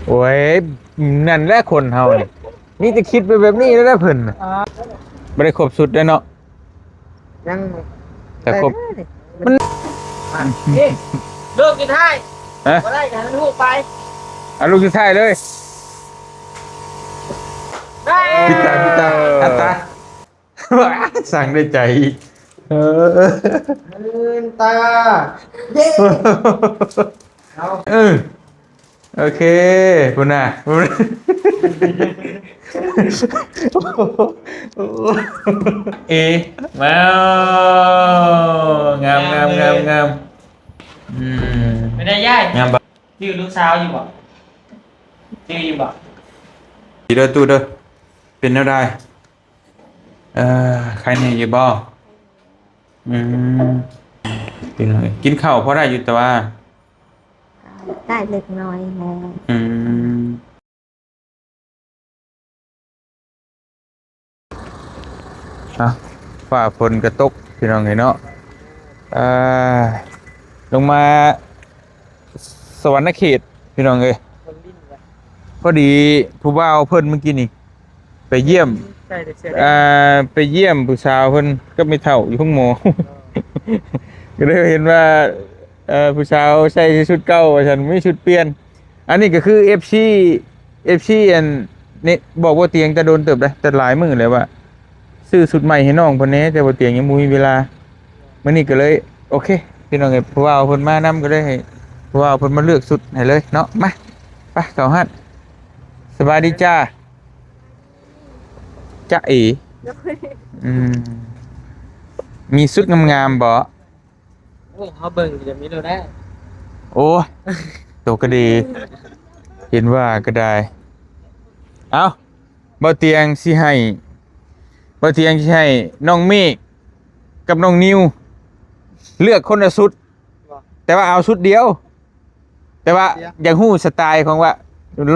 โอ้ยนั่นแหละคนเฮานี่นี่จะคิดไปแบบนี้แล้วนะเพิ่นน่ะบ่ได้ครบสุดเด้อเนาะยังแต่ครบมันนี่เลิกกินให้ฮะบ่ได้กันลูกไปเอาลูกสุดท้ายเลยพี่ตาอัตตาสั่งได้ใจเออ ลืมตาเย้เอา โอเคคุณน่ะคุณเอว้าวงามไม่ได้ย่ายงามบ่ ชื่อลูกสาวอยู่บ่ชื่ออยู่บ่ดีเด้อตู้เด้อเป็นแนวใดใครเนี่ยอยู่บ่เป็นไงกินข้าวพอได้อยู่แต่ว่าได้เล็กน้อยแล้ว ฝ่าฝนกระตกพี่น้องเห็นเนาะลงมาสวรรค์เขตพี่น้องเอ้ยพอดีผู้บ่าวเพิ่นเมื่อกี้นี่ไปเยี่ยมไปเยี่ยมผู้สาวเพิ่นก็ไม่เท่าอยู่ห้องหมอ ก็เลยเห็นว่าผู้สาวใส่ชุดเก่าฉันไม่ชุดเปลี่ยนอันนี้ก็คือ FC อันนี่บอกว่าเตียงจะโดนเติบได้แต่หลายมื้อเลยว่าซื้อชุดใหม่ให้น้องเพิ่นแหน่แต่ว่าเตียงยังบ่มีเวลามื้อนี้ก็เลยโอเคพี่น้องเอ้ยผู้บ่าวเพิ่นมานำก็เลยให้ผู้บ่าวเพิ่นมาเลือกชุดให้เลยเนาะมาไปเข้าฮั่นสบายดีจ้าจ๊ะเอ๋มีชุดงามๆบ่ โอ้เขาเบิ่งจะมีเลยนะ โอ้ยตัวก็ดี เห็นว่าก็ได้ เอาบ่เตียงสิให้น้องเมฆกับน้องนิวเลือกคนละชุด แต่ว่าเอาชุดเดียว แต่ว่าอยากฮู้สไตล์ของว่า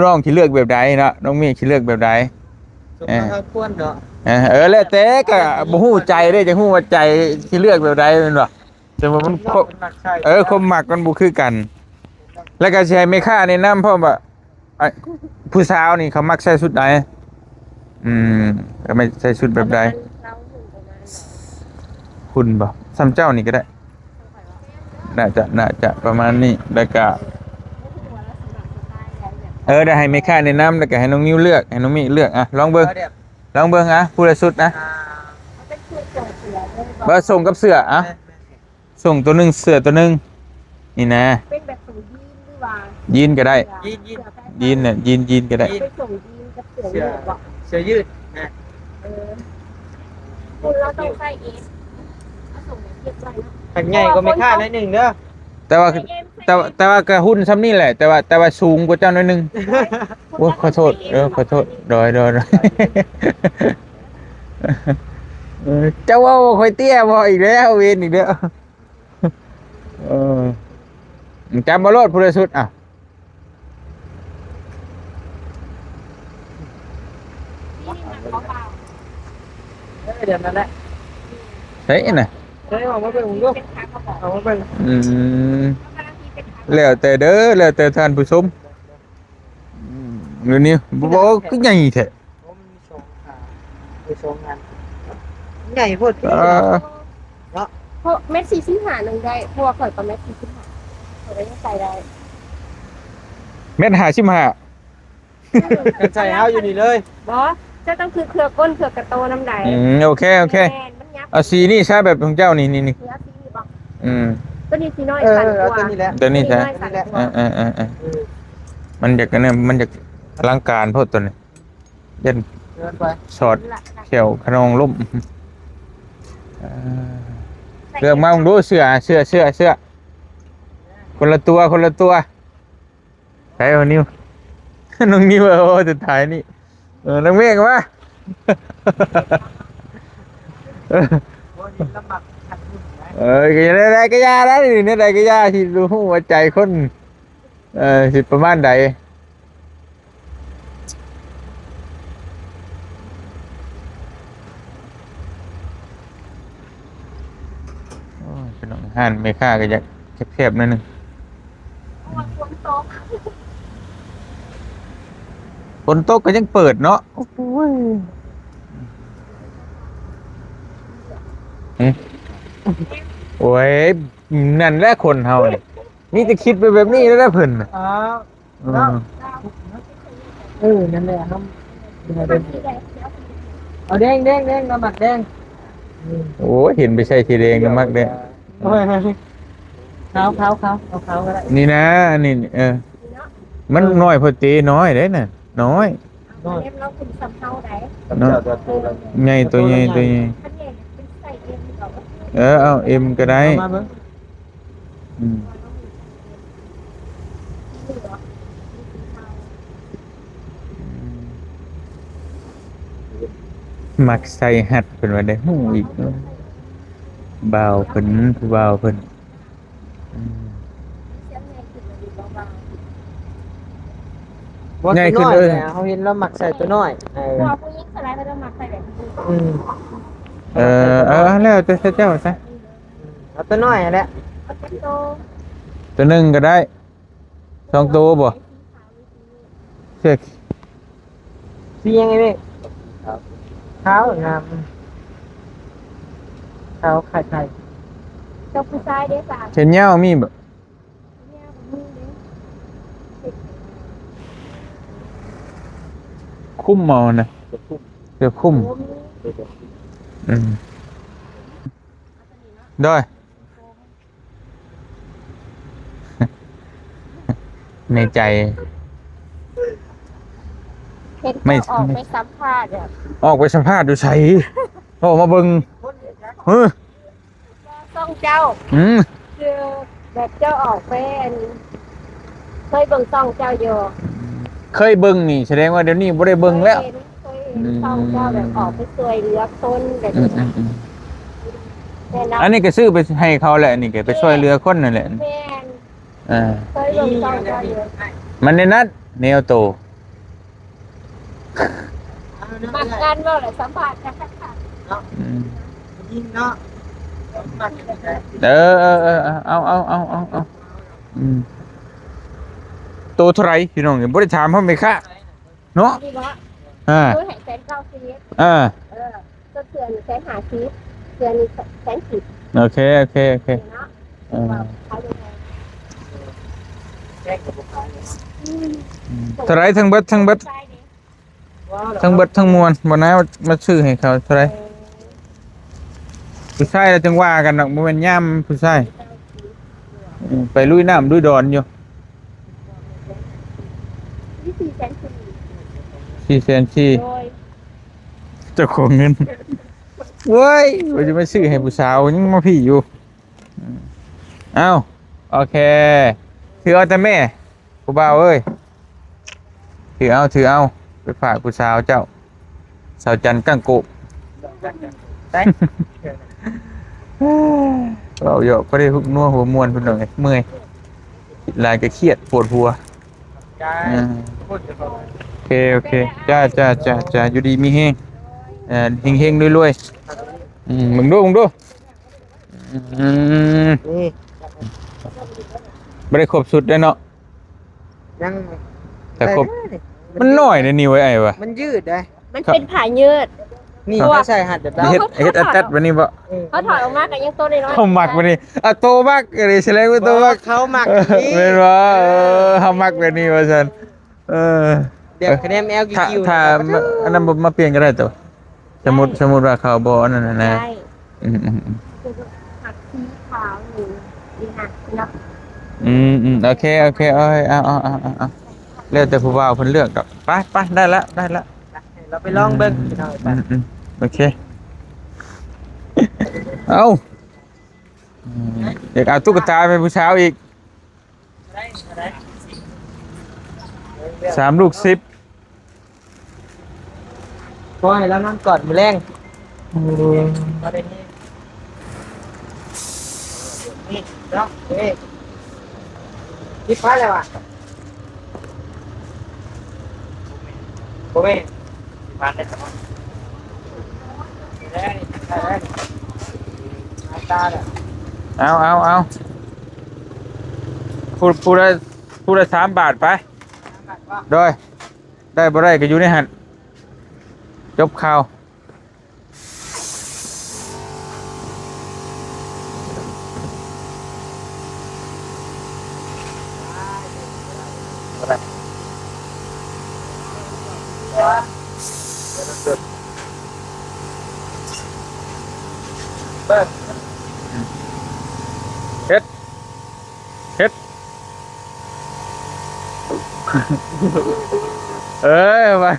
น้องสิเลือกแบบใดเนาะน้องเมฆสิเลือกแบบใด สมมาควรเนาะ แล้วแต่ก็บ่ฮู้ใจเด้จะฮู้ว่าใจสิเลือกแบบใดแม่นบ่แต่ว่ามันความมักมันบ่คือกัน แล้วก็สิให้แม่ค้าแนะนำพร้อมว่าผู้สาวนี่เขามักใส่ชุดใดก็ไม่ใส่ชุดแบบใดคุณบ่ซ้ำเจ้านี่ก็ได้น่าจะประมาณนี้แล้วก็ได้ให้แม่ค้าแนะนำแล้วก็ให้น้องนิ้วเลือกให้น้องมีเลือกลองเบิ่งผู้ละชุดนะบ่ส่งกับเสื้อส่งตัวหนึงเสื้อตัวหนึงนี่นะเป็นแบบส่งยีนหรือว่า ยีนก็ได้ ยีน ยีนก็ได้ เป็นส่งยีนกับเสื้อยืดบ่ เสื้อยืดนะ คุณเราต้องใส่เอสเอาส่งแบบเก็บไว้เนาะ ขันใหญ่ก็ไม่ค่าได้หนึ่งเด้อ แต่ว่าก็หุ้นซ้ำนี่แหละแต่ว่าสูงกว่าเจ้าหน่อยนึงโอ้ขอโทษขอโทษดอยเจ้าว่าค่อยเตี้ยบ่อีกแล้วเวนอีกแล้วจำมาโลดผู้ใดสุดเดี๋ยวนั้นแหละ เฮ้ยน่ะ เฮ้ยออกมาเป็นผมลูกออกมาเป็น แล้วแต่ท่านผู้ชมเดี๋ยวนี้บ่ก็ใหญ่แท้ ผมมีสองขามีสองงานใหญ่โพดพี่เนาะ เพราะเม็ดสี่ชิ้นหาหนึ่งได้เพราะว่าข่อยประเม็ดสี่ชิ้นหาข่อยได้ใส่ได้ เม็ด55 ใส่เท้าอยู่นี่เลย บอสจะต้องคือเครือก้นเครือกระโตน้ำใด โอเคเอาสีนี่ใช้แบบของเจ้านี่ เนื้อสีบอกตัวนี้สีน้อยสันกว่า ตัวนี้แหละ ตัวนี้ใช่ สันกว่า มันอยากกันเนี่ยมันอยากอลังการโพดตัวนี้ยัน เดินไป สอดเขียวขนองล่มเลือกมาลองดูเสื้อคนละตัวใช่เอานิ้ว น้องนิ้วสุดท้ายนี่น้องเมฆวะ ลำบากขัดหุ่นนะ ก็ยังได้ก็ยาได้นี่ได้ก็ยาที่รู้หัวใจคนสิประมาณใดเป็นอาหารไม่ค่าก็อยากแคบๆนั่นนึง ฝนตกก็ยังเปิดเนาะโอ้ยโอ้ยนั่นแหละคนเฮานี่จะคิดไปแบบนี้แล้วนะเพิ่นน่ะ อ๋อ อืม นั่นแหละครับเอาแดงน้ำหมักแดง โอ้ยเห็นไปใช่ทีแดงนะมักเด้ โอ้ยเขาก็ได้ นี่นะอันนี้มันน้อยพอตีน้อยเด้น่ะน้อย เล่มเราคุณสำเภาไหน เนาะใหญ่ตัวใหญ่ตัวใหญ่ ท่านเนี่ยเป็นใส่เองหรอ เอาเอ็มก็ได้ มาเบิ่ง อืมมักใส่หัดเพิ่นว่าได้ฮู้อีกเนาะบ่าวเพิ่นผู้บ่าวเพิ่นอืม ว่า ใหญ่ ตัว ขึ้น น้อย เลย เนี่ยเขาเห็นเราหมักใส่ตัวน้อย พอผู้หญิงสไลด์ก็จะมาใส่แบบนี้ อืม แล้วแต่เจ้าซะ เอาตัวน้อยแหละ เอาเป็นโต ตัวหนึงก็ได้สองตัวบ่เช็ค สียังไงเว้ยขาวงามขาวไข่ เจ้าผู้ชายเด้สาม เช่นยาวมีบ่ เนี่ยมือเด้ คุ้มเมานะเดี๋ยวคุ้ม โอ้มี อืมได้ ในใจ เห็นเขาออกไปสัมภาษณ์แบบ ออกไปสัมภาษณ์ดูใส่ออกมาเบิ่งเฮ้ย ต้องเจ้า อืม คือแบบเจ้าออกไปเคยเบิ่งต้องเจ้าอยู่ เคยเบิ่งนี่แสดงว่าเดี๋ยวนี้บ่ได้เบิ่งแล้ว เคยเห็นต้องเจ้าแบบออกไปช่วยเหลือคนแบบ อื นี้ มอืม แต่เรา อันนี้ก็ซื้อไปให้เขาแหละนี่ก็ไปช่วยเหลือคนนั่นแหละ แม่น อ่า เคยเบิ่งต้องเจ้าอยู่ มันในนัดแนวโต มักกันบ่เลยสัมภาษณ์กันค่ะ อืม ยิงเนาะหมัก เอาอืมโตเท่าไหรพี่น้องบ่ได้ถามเพิ่นไปค่ะเนาะ ที่ว่า อ่า คือให้แสนเก้าชีวิต อ่า ก็เสือนี่แสนหาชีวิตเสือนี่แสนสิบ โอเคเนาะ อ่า เขาดูแล แจ้งกับบุคคล เท่าไหรทั้งเบิด ใช่ดิ ทั้งเบิดทั้งมวลบ่นะมาซื้อให้เขาเท่าไหรผู้ชายแล้วจังว่ากันดอกบ่แม่นย่ามผู้ชายไปลุยน้ำลุยดอนอยู่ ที่สี่แสนสี่ 400,000 โดย เจ้าของเงินเว้ยว่าจะมาซื้อให้ผู้สาวยังมาพี่อยู่เอ้าโอเคถือเอาแต่แม่ผู้บ่าวเอ้ยถือเอาไปฝากผู้สาวเจ้าสาวจันทร์กั้งโกบ ได้ เราเยอะก็ได้หุบนัวหัวมวนคนหน่อยเมื่อยคิดหลายก็เครียดปวดหัว ได้ อืม พูดกับเขา โอเคจ้าอยู่ดีมีแฮงเฮงรวยๆมึงดูอืม นี่ บ่ได้ครบสุดได้เนาะ ยัง แต่ครบมันน้อยเด้นี่ไว้ไอ้วะ มันยืดได้ มันเป็นผ่ายืด นี่เขาใส่หัดแบบนั้น เฮ็ดอัดตัดบัดนี้บ่ เขาถอดออกมากันยังโตได้น้อย เขามักบัดนี้อ่ะโตมักอะไรแสดงว่าโตมัก เขาหมัก แม่นบ่เฮามักแบบนี้ว่าซั่นอ เดี๋ยวคะแนนแอลกิ ถ้า คิว ถ้าอันนั้นบ่มาเปลี่ยนก็ได้ตัวสมมุติว่าเขาบ่อันนั้นน่ะนะ ใช่ อืม คือหักสีขาวหรือนี่นะเนาะ โอเคเอาแล้วแต่ผู้บ่าวเพิ่นเลือกดอกไปได้ละ เราไปลองเบิ้งพี่น้องไป โอเคเอาเด็กเอาตุ๊กตาไปผู้สาวอีก3 ลูก 10 พอให้แล้วนั่งกอดมือแรงประเด็นนี้นี่เนาะเฮ้ยคิดพลาดเลยว่ะโอ้ยผ่านได้สมองได้ตาเนี่ย เอาพูดละ3 บาทไปโดย ได้บ่ได้ก็อยู่ในหันจบข่าวเฮ็ดเฮ็ดเอ้ยมา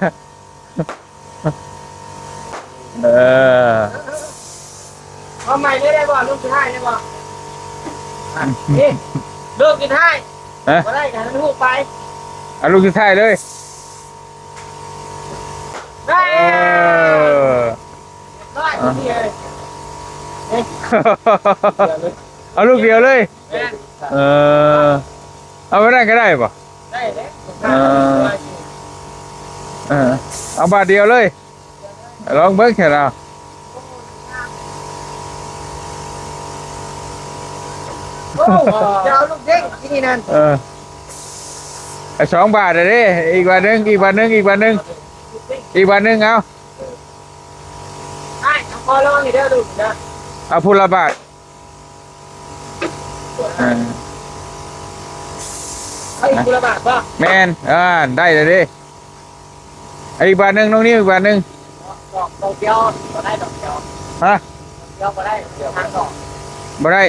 เออ เอาใหม่ได้บ่ลูกกินให้ได้บ่นี่ลูกกินให้ ฮะ บ่ได้กันลูกไป เอาลูกสุดท้ายเลย ได้ เออ ได้ทีเลย เอาลูกเดียวเลย เออเอาไปได้ก็ได้ป่ะ ได้เลย เอาบาทเดียวเลยลองเบิ้งแค่เรา โอ้จะเอาลูกเด็กที่นี่นั่น เอา2 บาทเลยอีกบาทหนึงอีกบาทหนึงอีกบาทหนึงอีกบาทหนึงเอา ได้เอาพอลองนี่เด้อลูกนะ เอาพูละบาทเออ เอาอีกกุละบาทป่ะ แมนได้เลยดิอีกบาทหนึงน้องนี่อีกบาทหนึง ดอกเดียวก็ได้ดอกเดียว ฮะ เดียวก็ได้เดียวทางดอก บ่ได้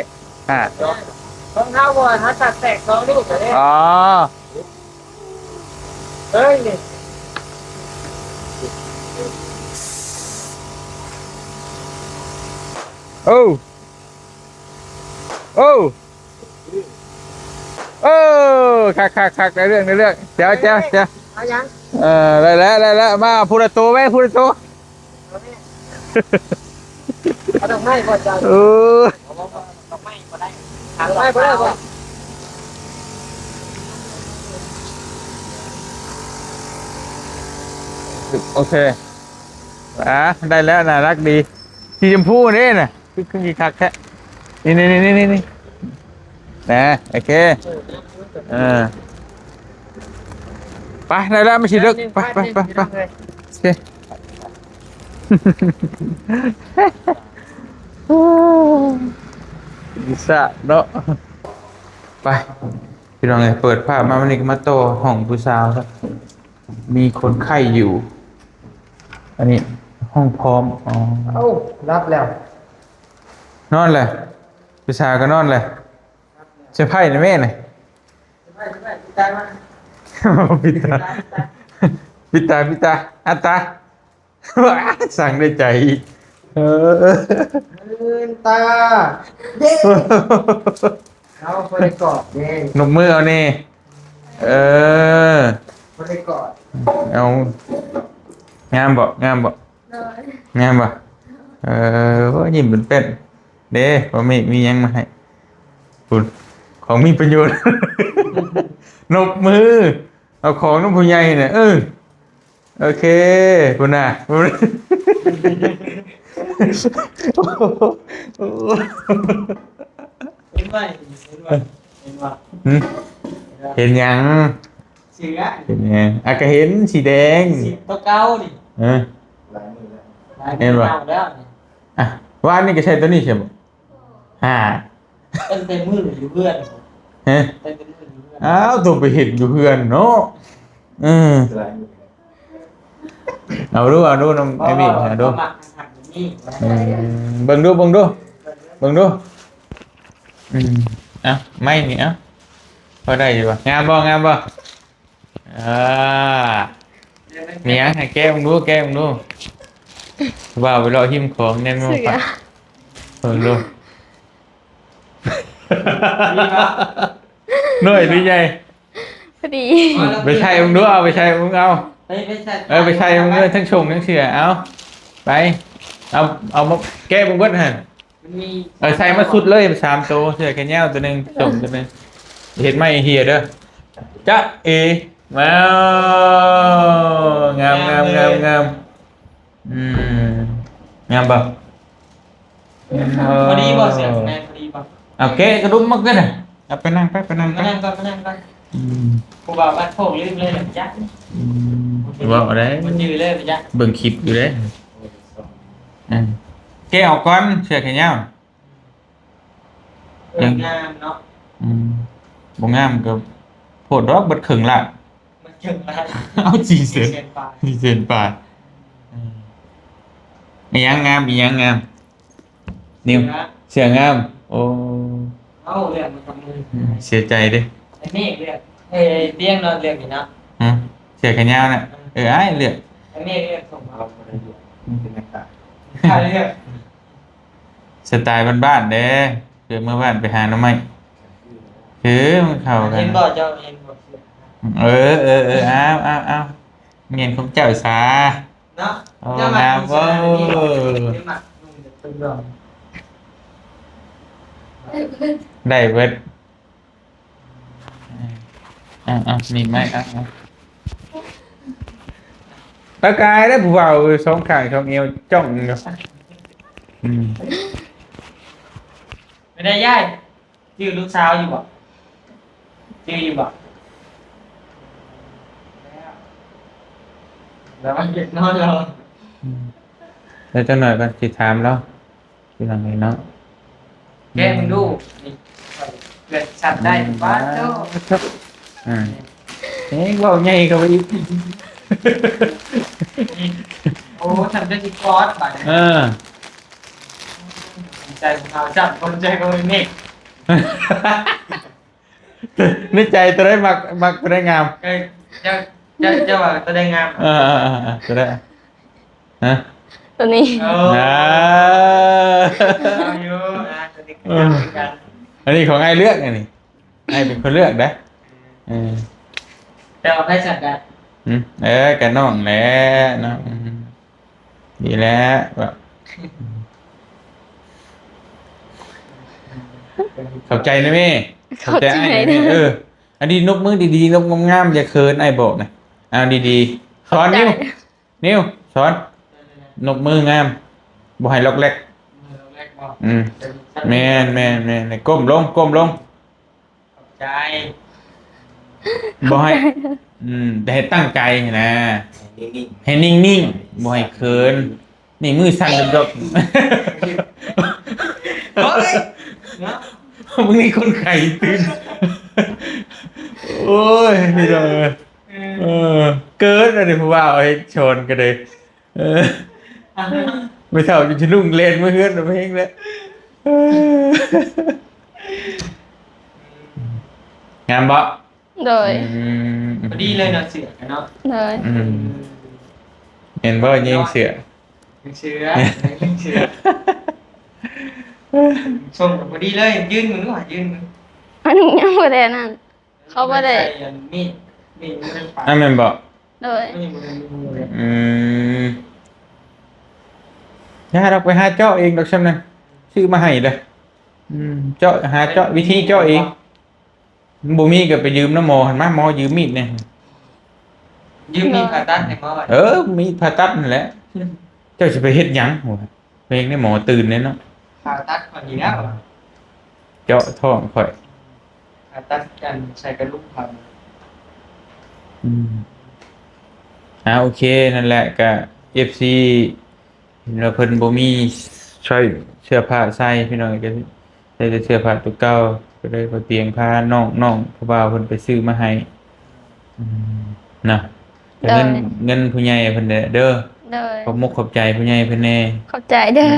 ต้องเท้าก่อนถ้าตัดแตกสองลูกเลย อ๋อ เฮ้ยนี่ โอ้โอ้โอ้คักได้เรื่องเจ้าเอายัง ได้แล้วมาพูดตัวไหมพูดตัว เอาดอกไม้ก่อนจ้า เออ ดอกไม้ก็ได้ดอกไม้ก็ได้ป่ะ โอเคได้แล้วน่ารักดีสีชมพูนี่น่ะคือกี่คักแค่นี่นะโอเคไปได้แล้วไม่ฉีดลึกไปโอเคดิสะเนาะไปพี่น้องเปิดภาพมาวันนี้ก็มาโตห้องผู้สาวครับมีคนไข้อยู่อันนี้ห้องพร้อมอ๋อ เอ้ารับแล้ว นอนเลยผู้สาวก็นอนเลยเสื้อไพ่นะแม่น่ะ ไม่ได้มา ปิดตาอัตตาสั่งได้ใจอีกลืมตาเย้เอาไปกอดเย้ นกมือเอานี่ไปกอด เอางามบ่ นอน งามบ่ว่ายิ้มเป็นเด้บ่มียังมาให้คุณของมีประโยชน์ นกมือเอาของน้องผู้ใหญ่เนี่ยโอเคคุณน่ะเห็นไหมเห็นยัง เสือ เห็นยังก็เห็นสีแดง สีตัวเก้านี่ หลายมือแล้วว่านี่ก็ใช้ตัวนี้ใช่ไหมเป็นมืออยู่เพื่อนเป็นมืออยู่เพื่อน อ้าวตัวไปเห็นอยู่เพื่อนเนาะเอาดูน้องไอ้มี่ดูเบิ่งดูไม่นี่พอได้อยู่ป่ะงามบ่มีอย่างให้แก้มึงดูว่าไปรอหิมของแน่นมากไปเบิ่งดูหน่อยหรือใหญ่ พอดี ไปใช้มึงดูเอาไปใช้มึงเอา ไปใช้มึงเลยทั้งชงทั้งเสือเอาไปเอามาแก้มึงเบิดหั่นใส่มาสุดเลย3ตัวเสือแค่แนวตัวนึงส่งตัวนึงเห็นไหมเฮียเด้อจ๊ะมางามงามบ่ พอดีบ่เสียงแม่พอดีบ่ โอเคกระดุมมากเลยนะเอาไปนั่งไป นั่งก่อนกูบอกว่าโผล่ลืมเลยหลังจาก ว่าอะไร มันยืดเลยไปจ้ะ เบิ่งคลิปอยู่เด้อืมแกะออกก่อนเสื้อแขนยาว งามเนาะ อืมบ่งามก็โพดดอกเบิดครึ่งละ มันเก่งมาก เอาสี่เซน เส้นปลาย สี่เซนป่าอีหยังงามอีหยังงามนิวเสื้องาม โอ้ เอาเรื่องมันทำมือ เสียใจเด้ ไอ้นี่เรื่องไอ้เตียงนอนเรื่องนี่นะ ฮะเสื้อแขนยาวน่ะอ้ายเลือก ไอ้นี่เรื่องส่งมา เป็นนักข่าว ใช่เรื่อง สไตล์บ้านๆเด้เพื่อเมื่อบ้านไปหาหน่อไม้คือมันเข้ากั เห็ น นบ่เจ้าเห็นบ่เสื้อ เอาเงียนของเจ้าสา เนาะ โอ้ เจ้ามา งาม เสื้อนี่ เว้ย ไม่หมักนุ่งจะเป็นรอง ได้เบิดนี่ไหมปากกายได้ผู้เบาสองข้างสองเอวจ้องอยู่อืม ไม่ได้ย่ายชื่อลูกสาวอยู่บ่ชื่ออยู่บ่แล้วมันเก็บนอนแล้ว แล้วจังหน่อยก็สิถามแล้วคือหลังนี้เนาะ แกมึงดูนี่เกิดสัตว์ได้บ้านเจ้า อืมเฮ้ยเว้าใหญ่เข้าไปอีก โอ้ทำได้ที่คอร์สบ่าย เออ ใจของเราจับคนใจก็ไม่เมฆ ในใจตัวได้มักตัวได้งาม เอ้ยเจ้าว่าแสดงงาม ตัวได้ฮะ ตัวนี้ โอ้ อ่า เอาอยู่สนิทกัน อันนี้ของไอ้เลือกอันนี้ไอ้เป็นคนเลือกนะเออ แต่ว่าให้สัตว์ได้ กันน้องแหละเนาะดีแล้วแบบขอบใจนะแม่ขอบใจไอ้นะแม่อันนี้นกมือดีๆนกงามๆอย่าเคินไอ้บอกนะเอาดีๆสอนนิ้วสอนนกมืองามบ่ให้ล็อกแรกแม่นก้มลงใจ บ่ให้แต่ให้ตั้งใจนะให้นิ่งๆบ่ให้เคินนี่มือสั่นดอก เฮ้ยเนาะ มึงนี่คนไข่ตื่นโอ้ยนี่ดอกเกิดอะไรพวกว่าเอาให้ชนกันเลยไม่เท่าจะนุ่งเลนไม่เฮือนไม่เองแล้วงามบ่ โดย พอดีเลยเนาะเสือเนาะ โดย เห็นบ่ยิงเสือ เสือส่งพอดีเลยยื่นมือว่ะยื่นมือ อันนี้ยังบ่ได้นั่นเขาบ่ได้ มีดมือเป็นปาก แม่นบ่ โดย ไม่มือเป็นมือ เราไปหาเจาะเองดอกช่ำนั้นชื่อมาให้เลยเจาะหาเจาะวิธีเจาะเองบ่มีก็ไปยืมน้ำหมอหันมาหมอยืมมีดเนี่ย ยืมมีดผ่าตัดให้หมอ มีผ่าตัดนั่นแหละเจ้าจะไปเฮ็ดหยังโหเพลงนี่หมอตื่นเนี่ยเนาะ ผ่าตัดก่อนดีแล้ว เจาะท้องข่อย ผ่าตัดกันใส่กระลูกพัน โอเคนั่นแหละก็ FC เราเพิ่นบ่มีช่วยเสื้อผ้าใส่พี่น้องก็ใส่แต่เสื้อผ้าตัวเก่าก็เลยบ่เตียงพาน้องผู้บ่าวเพิ่นไปซื้อมาให้นะแต่เงินผู้ใหญ่เพิ่นเด้อ โดย ขอบมุกขอบใจผู้ใหญ่เพิ่นแน่ ขอบใจเด้อ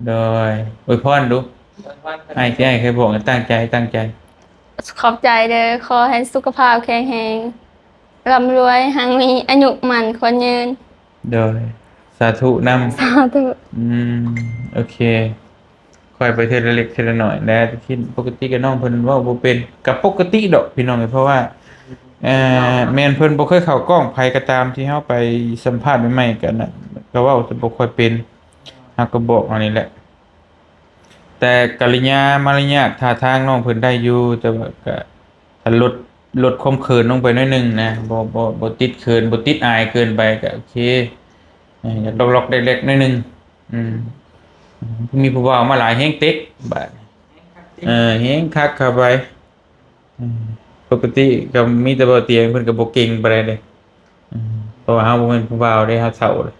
โดยอวยพรดูไอ้ที่ไอ้เคยบอกให้ตั้งใจ ขอบใจเด้อขอให้สุขภาพแข็งแรงร่ำรวยหังมีอายุมั่นคนยืน โดยสาธุนำ สาธุ โอเคค่อยไปเทละเล็กเทละหน่อยแล้วที่ปกติกับน้องเพิ่นเว่าบ่เป็นกับปกติดอกพี่น้องเพราะว่าแม่นเพิ่นบ่เคยเข้ากล้องไผก็ตามที่เฮาไปสัมภาษณ์ใหม่ๆกันน่ะก็เว้าจะบ่ค่อยเป็นเฮาก็บอกอันนี้แหละ แต่กิริยามารยาทท่าทางน้องเพิ่นได้อยู่แต่ว่าก็ถ้าลดความเขินลงไปหน่อยหนึงนะบ่ติดเขินบ่ติดอายเกินไปก็โอเคอยากล็อกๆเล็กๆหน่อยหนึงมีผู้บ่าวมาหลายแฮงเต็กบาดแฮงคักเข้าไปปกติก็มีแต่บ่เตียงเพิ่นก็บ่เก่งปานใดเด้ เพราะว่าเฮาบ่แม่นผู้บ่าวเด้เฮาเฒ่าเลย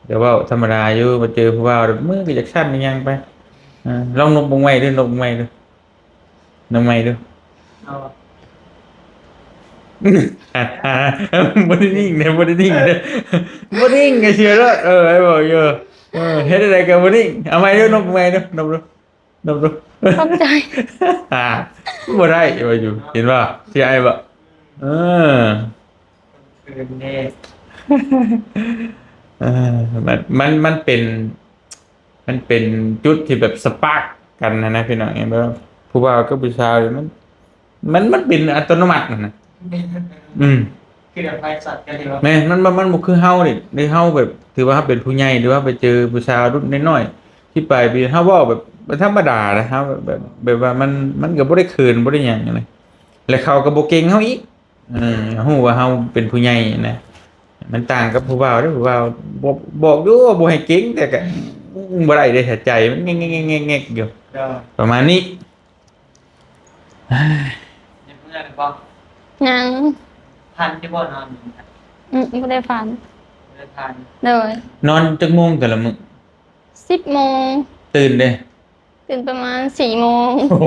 เดี๋ยวเว้าธรรมดาอยู่มาเจอผู้บ่าวมือก็จักสั่นอีหยังไปลองนกบ่งไม้ดูนกบ่งไม้ดูนกไม้ดู เอา บ่ได้นิ่งเด้บ่ได้นิ่งเด้บ่นิ่งก็เชื่อแล้วไอ้บอกอยู่เฮ็ดอะไรก็บ่นิ่งเอาไม้ดูนกบ่งไม้ดูนกดูนกดู ขอบใจ อ่าบ่ได้ว่าอยู่เห็นป่ะเชื่อไอ้บ่เออ คืนนี้ เออมันเป็นจุดที่แบบสปาร์กกันนะพี่น้องเห็นป่ะผู้บ่าวกับผู้ชายมันเป็นอัตโนมัตินะอืม คือแบบไฟสัตว์กันดีวะ แม่มันบ่คือเฮาดิในเฮาแบบถือว่าเฮาเป็นผู้ใหญ่หรือว่าไปเจอผู้ชายรุ่นน้อยๆที่ปลายปีเฮาเว้าแบบธรรมดานะครับแบบว่ามันก็บ่ได้เขินบ่ได้หยังเลยแล้วเขาก็บ่เก่งเฮาอีกฮู้ว่าเฮาเป็นผู้ใหญ่นะมันต่างกับผู้บ่าวเด้อผู้บ่าวบอกอยู่ว่าบ่ให้เก่งแต่ก็บ่ได้เด้ใจมันแงกๆๆๆอยู่ เดี๋ยว ประมาณนี้ ยังเพื่อนบอก ยัง ทันที่บ่นอน บ่ได้ฝัน เดินทัน เลย นอนจักโมงแต่ละมื้อ 10 โมง ตื่นเด้ ตื่นประมาณ4 โมง โอ้โห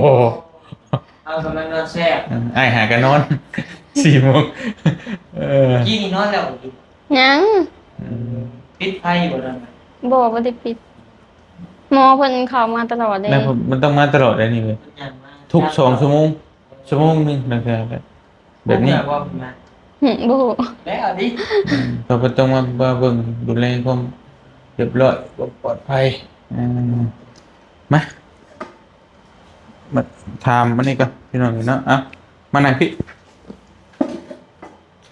เอากำลังนอนแซ่บ อ้ายหากันนอน 4 โมงกี้นี่นอนแล้วอยู่ ยัง ปิดไฟอยู่นั่นน่ะ บ่ได้ปิดหมอเพิ่นเข้ามาตลอดเลย แล้วมันต้องมาตลอดเลยนี่เว้ย มันยังมา ทุก2 ชั่วโมงหนึงนะครับแบบนี้ ว่าผมมา บ่ฮู้ แล้วดิ เราก็ต้องมาเบิ่งดูแลความเรียบร้อยความปลอดภัยมามาถามมันนี่ก่อนพี่น้องเนาะมานั่งพี่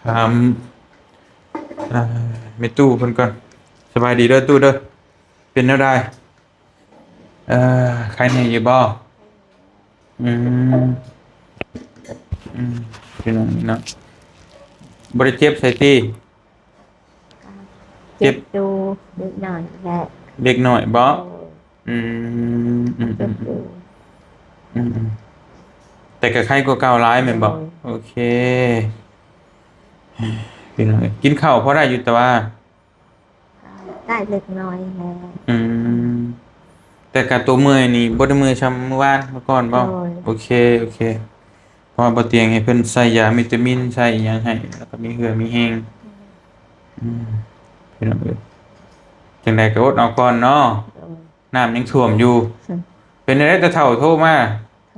ถามเมตู้เพิ่นก่อนสบายดีเด้อตู้เด้อเป็นแนวใดใครเนี่ยอยู่บ่อืมพี่น้องเนาะบ่ได้เจ็บใส่ติ เจ็บ ดูนิดหน่อยแหละ เด็กหน่อยบ่ โอ้ อืม เจ็บดู แต่ก็ใครก็เก่าร้ายแม่นบ่โอเคพี่น้องกินข้าวพอได้อยู่แต่ว่า ได้เล็กน้อยแหละ อืมแต่กะตัวเมื่อยนี่บ่ได้เมื่อยซำเมื่อวานเมื่อก่อนบ่โอเคเพราะว่าบ่เตียงให้เพิ่นใส่ยาวิตามินใส่อิหยังให้แล้วก็มีเหือมีแฮงพี่น้องเอ้ยจังได๋ก็อดเอาก่อนเนาะ โอ้ น้ำยังท่วมอยู่ เป็นได้แต่เฒ่าโทรมา โถ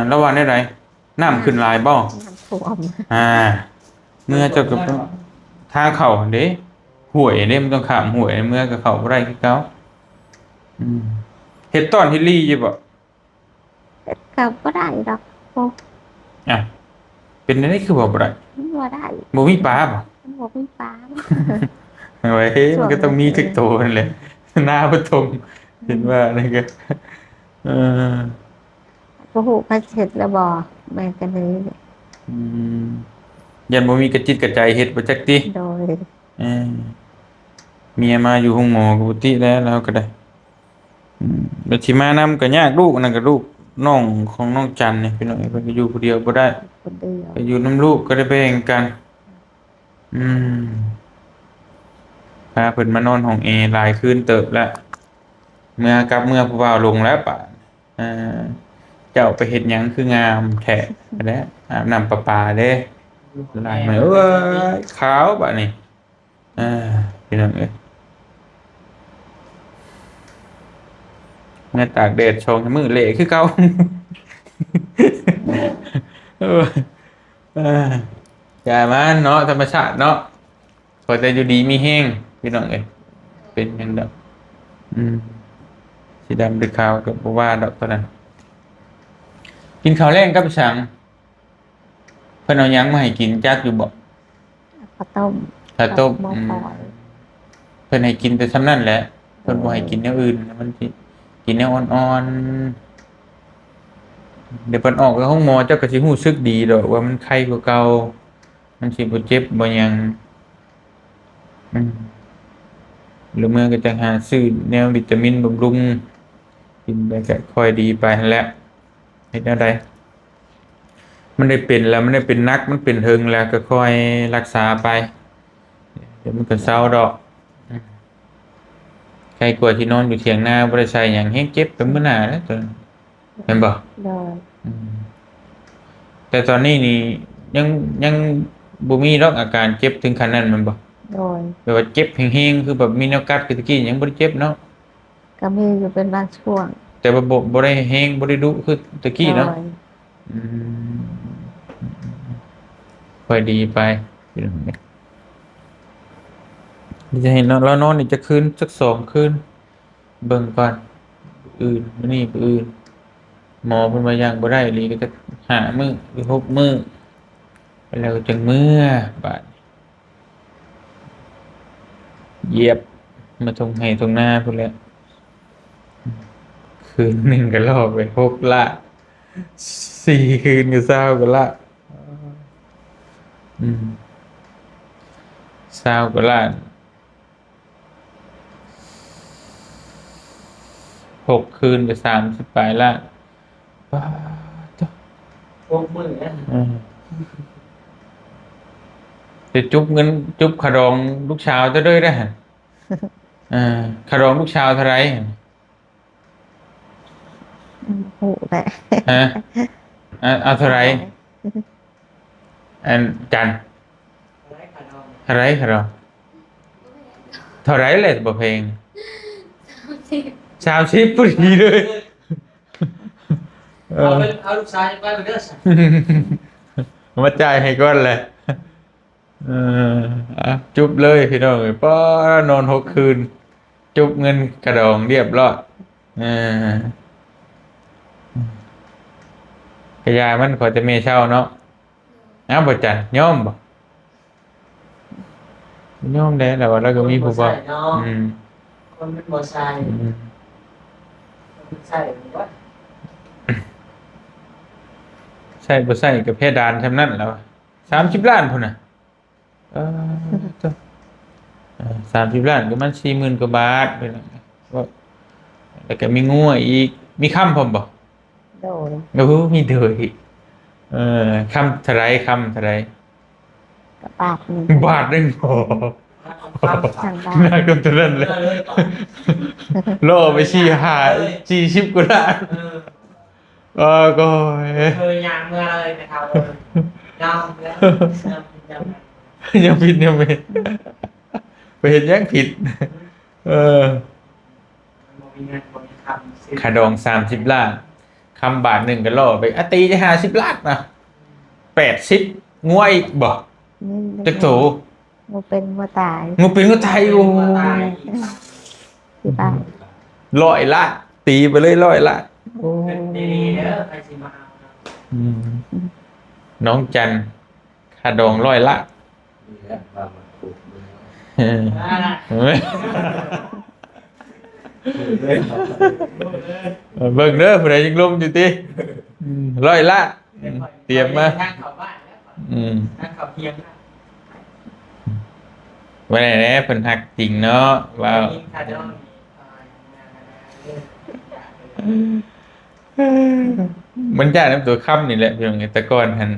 แล้วว่าได้ไรน้ำขึ้นหลายบ่ น้ำท่วม เมื่อเจ้ากับทางเข้าเด้ห้วยเด้มันต้องข้ามห้วยเมื่อก็เข้าบ่ได้คือเก่าเฮ็ดต้อนเฮ็ดลี่อยู่บ่ กับก็ได้ดอกโอ้ อ่ะเป็นได้คือบ่ได้ ว่าได้ บ่มีปลาบ่ มันบอกไม่ป้า เอาไว้มันก็ต้องมีทุกโตนั่นแหละหน้าบ่ตรงเห็นว่านี่ก็เออ โอ้โหก็เสร็จแล้วบอกแม่กันเลย ยันบ่มีกระจิตกระใจเฮ็ดบ่จักติ โดย เออเมียมาอยู่ห้องหมอก็ปกติแล้วก็ได้แล้วที่มานำก็ยากลูกนั่นก็ลูกน้องของน้องจันนี่พี่น้องเพิ่นก็อยู่ผู้เดียวบ่ได้ คนเดียว ไปอยู่นํลูกก็ได้แบ่งกันพาเพิ่นมานอนห้องแอร์หลายคืนเติบแล้วเมื่ผู้บ่าวลงแล้วป่ะเจ้าไปเฮ็ดหยังคืองามแท้แด้อาบน้ำประปาเด้หลายมื้อเอ้ยขาวบัดนี้พี่น้องเอ้ยเมื่อตากแดดชงมือเละคือเก่าอย่ามาเนาะธรรมชาติเนาะขอแต่อยู่ดีมีแห้งพี่น้องเอ้ยเป็นหยังดอกสีดำหรือขาวก็บ่ว่าดอกตอนนั้นกินข้าวแรงกับสังเพิ่นเอาหยังมาให้กินจักอยู่บ่ ข้าวต้ม ข้าวต้ม หม้อปอย เพิ่นให้กินแต่ซ้ำนั่นแหละเพิ่นบ่ให้กินแนวอื่นมันสิกินแนวอ่อนๆเดี๋ยวเพิ่นออกจากห้องหมอเจ้าก็สิรู้สึกดีดอกว่ามันไข้กว่าเก่ามันสิบ่เจ็บบ่หยังหรือเมื่อก็จะหาซื้อแนววิตามินบำรุงกินไปก็ค่อยดีไปนั่นแหละเฮ็ดแนวใดมันได้เป็นแล้วมันได้เป็นนักมันเป็นเทิงแล้วก็ค่อยรักษาไป เดี๋ยวมันก็เศร้าดอกใครกลัวที่นอนอยู่เถียงนาบ่ได้ใส่หยังแฮงเจ็บไปมื้อหน้าแล้วตัวนั้นเห็นบ่ โดย อืมแต่ตอนนี้นี่ยังบ่มีดอกอาการเจ็บถึงขั้นนั้นแมันบ่ โดย แบบว่าเจ็บแห้งๆคือแบบมีแนวกัดคือตะกี้ยังบ่ได้เจ็บเนาะ ก็มีอยู่เป็นบางช่วง แต่ว่าบ่ได้แห้งบ่ได้ดุคือตะกี้เนาะ โดย อืมค่อยดีไปจะเห็นเนาะเรานอนนี่จะคืนสัก2คืนเบิ่งก่อนอื่นมื้อนี้อื่นหมอเพิ่นว่ายังบ่ได้อีหลีก็จะ5มื้อหรือ6มื้อไปแล้วก็จังมื้อบาดเหยียบมาตรงให้ตรงหน้าพุ่นแหละคืนหนึงก็รอไป6ละ4คืนก็เศร้าก็ละเศร้าก็ละ6คืนก็30ปลายละว้าจ้ะ พวกมือนะ จะจุบเงินจุบขะดองลูกชาวจะด้วยได้หั่นขะดองลูกชาวเท่าไหร่หั่น หูแหละ ฮะเอาเท่าไหร่อันจันทร์ ไร้ขาดอง เท่าไหร่ขะดองเท่าไหร่เลยบ่เพลง30พอดีเลยเอาลูกชายไปเด้อสิ มาจ่ายให้ก่อนเลยจุบเลยพี่น้องเอ้ยป้อนอน6คืน จุบเงินกระดองเรียบร้อยกระยามันขอจะเมเช่าเนาะบ่จันย่อมบ่ย่อมได้แล้วว่าแล้วก็มีผู้บ่อืม คนเป็นบ่ชายใช่ว่า ใช่บ่ใช่กับเพดานทำนั่นแล้ว30ล้านพุ่นน่ะจ้ะ30ล้านก็มัน40,000กว่าบาทไปแล้วก็แล้วก็มีงัวอีกมีค้ำพร้อมบ่ โดย โอ้มีเด้ออีกค้ำเท่าไหร่ค้ำเท่าไหร่ กระปาดหนึ่ง บาทหนึงโอ้ ทางบ้าน น่าก็จะนั่นเลยล่อไปชี้หา40กว่าล้านก็ เคยยางเมื่อเลยนะครับยางแล้ว ยังผิดยังไม่ไปเห็นยังผิดขาดอง30ล้านคำบาทหนึ่งก็ล่อไปตีจะ50ล้านนะ80งวยบ่จักโถ งูเป็นงูตาย งูเป็นงูไทยโอ้ ที่บ้าน 100ล้านตีไปเลย100ล้านโอ้ ดีเด้อใครสิมาเอา น้องจันขาดอง100ล้านเบิ่งเด้อผู้ใดยังลมอยู่ติ100ล้านเตรียมมา ทางเข้าบ้านแล้วทางเข้าเพียง วันไหนแน่เพิ่นฮักจริงเนาะว่ามันจ่ายน้ำตัวค่ำนี่แหละพี่น้องเอ้ยแต่ก่อนหัน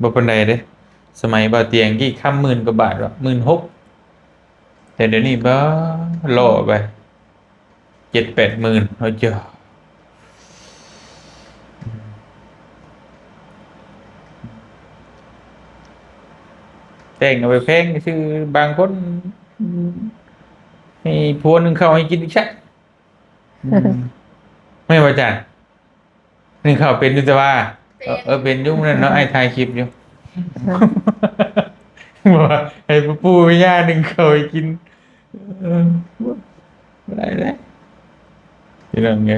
บ่ปานใดเด้สมัยบ่าวเตียงกี่ค่ำ10,000กว่าบาทวะ16,000แต่เดี๋ยวนี้บ่ล่อไป 7-8 หมื่นเอาเจ้าแต่งเอาไปแพงชื่อบางคนให้ผัวหนึ่งเข้าวให้กินอีกชักไม่ว่าจันหนึ่งเข้าวเป็นอยู่แต่ว่าเป็นอยุ่งนั่นเนาะไอ้ถ่ายคลิปอยู่บอกว่าให้ปูไปย่าหนึ่งเข้าวให้กินไม่ได้เลยที่นั่นไง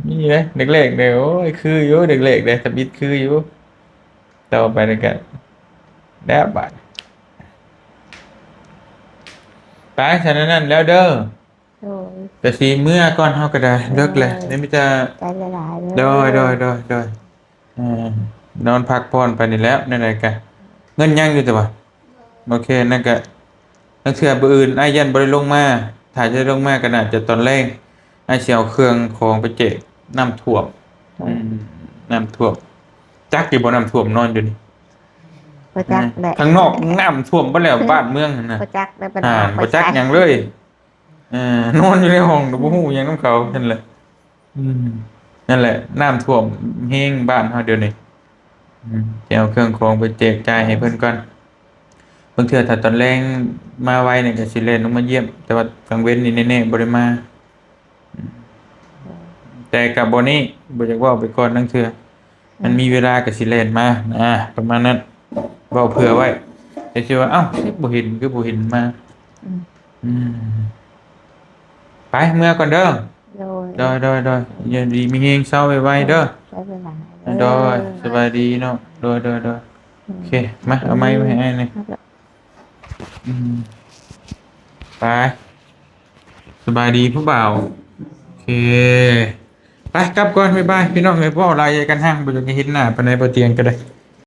นี่เลยเด็กๆเนี่ยโอ้ยคืออยู่เด็กๆเนี่ยสบิดคืออยู่ต่อไปนะกันแล้วบาดไปฉะนั้นแล้วเด้อ โดย แต่สีเมื่อก่อนเฮาก็ได้เลิกเลยนี่มันจะ ใจละลายเลย โดยนอนพักผ่อนไปนี่แล้วนั่นแหละกันเงินยังอยู่แต่ว่าโอเคนั่นก็นักเทื่อบ่อื่นอ้ายยันบ่ได้ลงมาถ้าจะลงมาก็น่าจะตอนแรกอ้ายสิเอาเครื่องของไปแจกน้ำท่วมน้ำท่วมจักอยู่บ่น้ำท่วมนอนอยู่นี่ บ่จักแหละ ข้างนอกน้ำท่วมบ่แล้วบ้านเมืองนั่นน่ะ บ่จักได้เป็น บ่จักหยังเลยนอนอยู่ในห้องบ่ฮู้หยังนำเขานั่นแหละนั่นแหละน้ำท่วมแห้งบ้านเฮาเดี๋ยวนี้จะเอาเครื่องของไปแจกจ่ายให้เพิ่นก่อนบางเทื่อถ้าตอนแรงมาไวเนี่ยก็สิแล่นลงมาเยี่ยมแต่ว่ากลางเว้นนี่แน่ๆบ่ได้มาแต่กับบ่นี้บ่อยากเว้าไปก่อนนั่นเทื่อมันมีเวลาก็สิแล่นมาประมาณนั้นเว้าเผื่อไว้แต่สิว่าเอ้าบ่เห็นคือบ่เห็นมาไปเมื่อก่อนเด้อ โดย โดยอย่าดีมีเฮงเศร้าไวๆเด้อ ได้เวลา โดยสบายดีเนาะโดยโอเคมาเอาไม้มาให้ไอ้หน่อยไปสบายดีผู้บ่าวโอเคไปกลับก่อนบ๊ายบายพี่น้องเอ้ยพ่ออะไรกันห้างบ่อยากจะเห็นหน้าปานใดบ่เตียงก็ได้